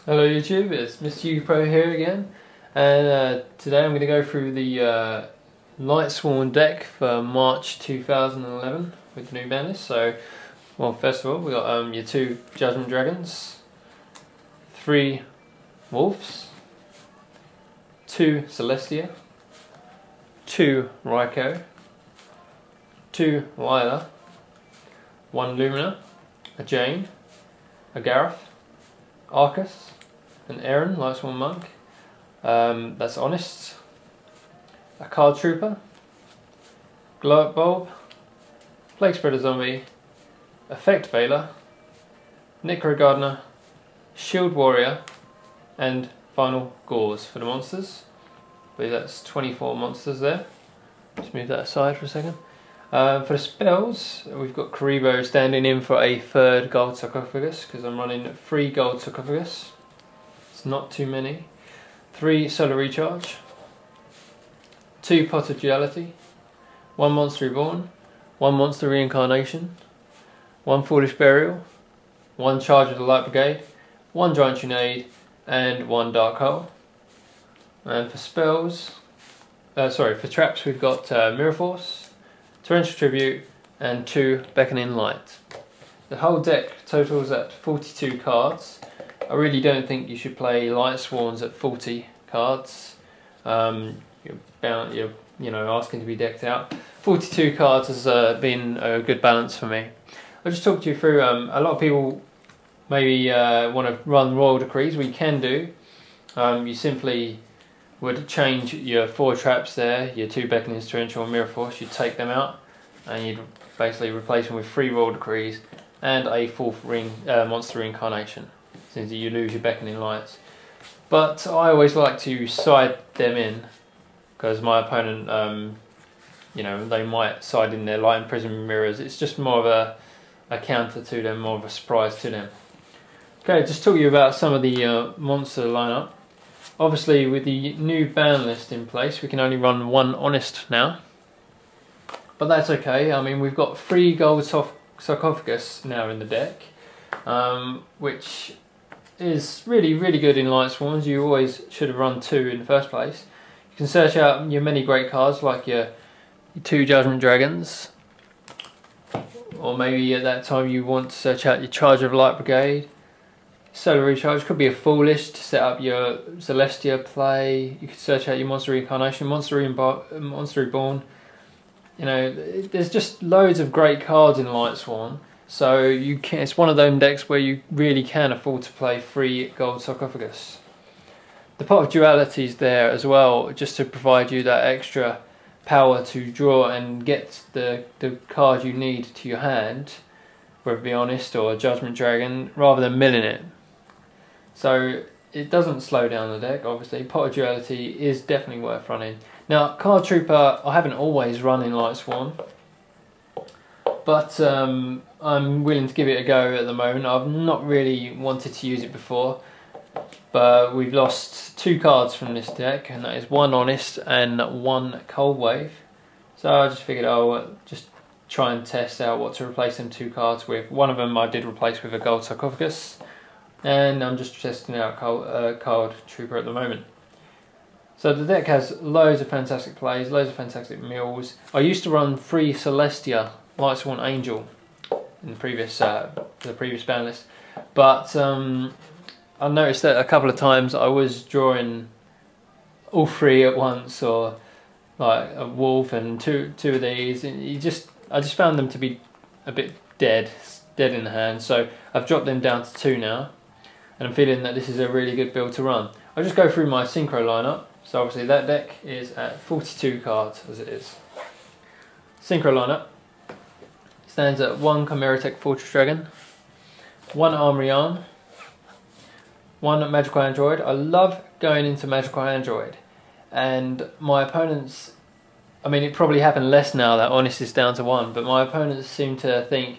Hello YouTube, it's Mr. Yugioh here again, and today I'm going to go through the Lightsworn deck for March 2011 with the new ban list. So, well, first of all, we got your 2 Judgment Dragons, 3 Wulfs, 2 Celestia, 2 Ryko, 2 Lyla, 1 Lumina, a Jain, a Garoth, Aurkus, an Ehren, Lightsworn Monk, that's Honest, a Card Trooper, Glow Up Bulb, Plaguespreader Zombie, Effect Veiler, Necro Gardna, Shield Warrior, and final Gorz for the monsters. I believe that's 24 monsters there. Just move that aside for a second. For the spells, we've got Karibo standing in for a 3rd Gold Sarcophagus because I'm running 3 Gold Sarcophagus. It's not too many. 3 Solar Recharge, 2 Pot of Duality, 1 Monster Reborn, 1 Monster Reincarnation, 1 Foolish Burial, 1 Charge of the Light Brigade, 1 Giant Trunade, and 1 Dark Hole. And for spells, for traps, we've got Mirror Force, Torrential Tribute, and 2 Beckoning Light. The whole deck totals at 42 cards. I really don't think you should play Lightsworns at 40 cards. You're asking to be decked out. 42 cards has been a good balance for me. I'll just talk to you through. A lot of people maybe want to run Royal Decrees. We can do. You simply would change your 4 traps there, your 2 Beckonings, Torrential and Mirror Force. You'd take them out and you'd basically replace them with 3 Royal Decrees and a 4th Monster Reincarnation, since you lose your Beckoning Lights. But I always like to side them in, because my opponent, they might side in their Light and Prism Mirrors. It's just more of a counter to them, more of a surprise to them. Okay, just talk to you about some of the monster lineup. Obviously, with the new ban list in place, we can only run 1 Honest now. But that's okay. I mean, we've got 3 Gold Sarcophagus now in the deck, which is really, really good in Lightsworns. You always should have run 2 in the first place. You can search out your many great cards, like your 2 Judgment Dragons, or maybe at that time you want to search out your Charge of Light Brigade. Solar Recharge could be a Foolish to set up your Celestia play. You could search out your Monster Reincarnation, Monster Reborn. There's just loads of great cards in Lightsworn. So it's one of those decks where you really can afford to play 3 Gold Sarcophagus. The Pot of Duality is there as well, just to provide you that extra power to draw and get the card you need to your hand, whether it be Honest or Judgment Dragon, rather than milling it. So it doesn't slow down the deck, obviously. Pot of Duality is definitely worth running. Now, Card Trooper, I haven't always run in Lightsworn, but I'm willing to give it a go at the moment. I've not really wanted to use it before, but we've lost 2 cards from this deck, and that is 1 Honest and 1 Cold Wave. So I just figured I'll just try and test out what to replace them 2 cards with. One of them I did replace with a Gold Sarcophagus, and I'm just testing out Card Trooper at the moment. So the deck has loads of fantastic plays, loads of fantastic mills. I used to run 3 Celestia Lightsworn Angel in the previous ban list, but I noticed that a couple of times I was drawing all 3 at once, or like a Wulf and two of these, and I just found them to be a bit dead in the hand. So I've dropped them down to 2 now, and I'm feeling that this is a really good build to run. I'll just go through my Synchro lineup. So obviously that deck is at 42 cards as it is. Synchro lineup stands at 1 Chimeratech Fortress Dragon, 1 Armory Arm, 1 Magical Android. I love going into Magical Android, and my opponents, I mean, it probably happened less now that Honest is down to 1, but my opponents seem to think,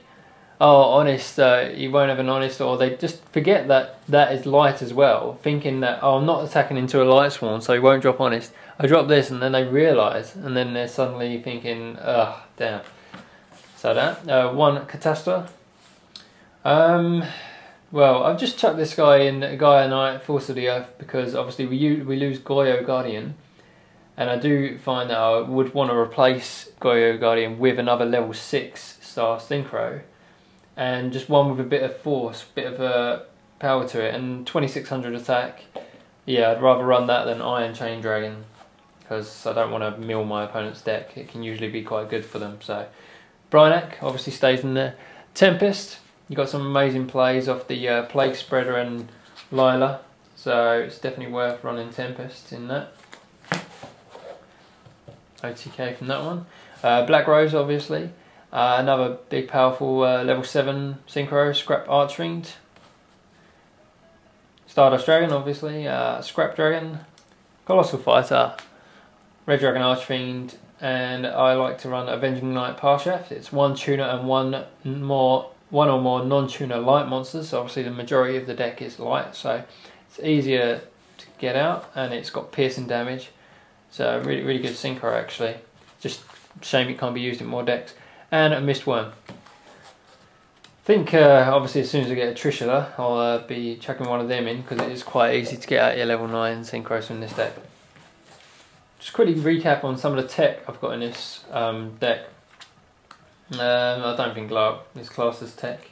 oh, Honest, you won't have an Honest, or they just forget that that is light as well, thinking that, oh, I'm not attacking into a Lightsworn, so he won't drop Honest. I drop this, and then they realise, and then they're suddenly thinking, ugh, damn. So that, 1 Catastor. Well, I've just chucked this guy in Gaia Knight, Force of the Earth, because obviously we lose Goyo Guardian, and I do find that I would want to replace Goyo Guardian with another level 6 star Synchro, and just one with a bit of force, bit of power to it, and 2600 attack. Yeah, I'd rather run that than Iron Chain Dragon, because I don't want to mill my opponent's deck. It can usually be quite good for them. So Brynac obviously stays in there. Tempest, you got some amazing plays off the Plaguespreader and Lyla, so it's definitely worth running Tempest in that. OTK from that one. Black Rose obviously, another big powerful level 7 Synchro, Scrap Archfiend. Stardust Dragon obviously, Scrap Dragon, Colossal Fighter, Red Dragon Archfiend, and I like to run Avenging Light Parshaft. It's one tuner and one or more non-tuner light monsters. So obviously the majority of the deck is light, so it's easier to get out, and it's got piercing damage. So really good synchro actually. Just shame it can't be used in more decks. And a Mistworm. I think obviously as soon as I get a Trishula, I'll be chucking one of them in, because it is quite easy to get out your level 9 synchros from this deck. Just quickly recap on some of the tech I've got in this deck. I don't think is classed as tech.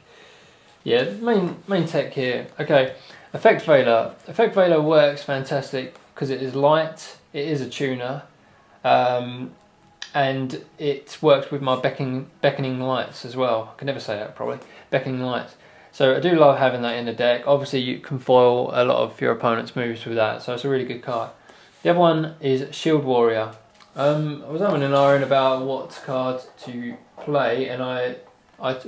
Yeah, main tech here. Okay, Effect Veiler. Effect Veiler works fantastic because it is light, it is a tuner, and it works with my Beckoning Lights as well. I can never say that probably. Beckoning Lights. So I do love having that in the deck. Obviously you can foil a lot of your opponent's moves with that, so it's a really good card. The other one is Shield Warrior. I was having an iron about what card to play, and I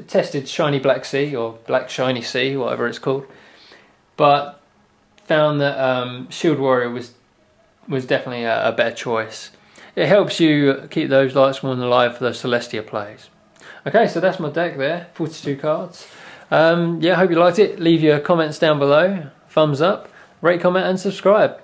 tested Shiny Black Sea, or Black Shiny Sea, whatever it's called, but found that Shield Warrior was definitely a better choice. It helps you keep those Lightsworn alive for those Celestia plays. Okay, so that's my deck there, 42 cards. Yeah, hope you liked it. Leave your comments down below, thumbs up, rate, comment and subscribe.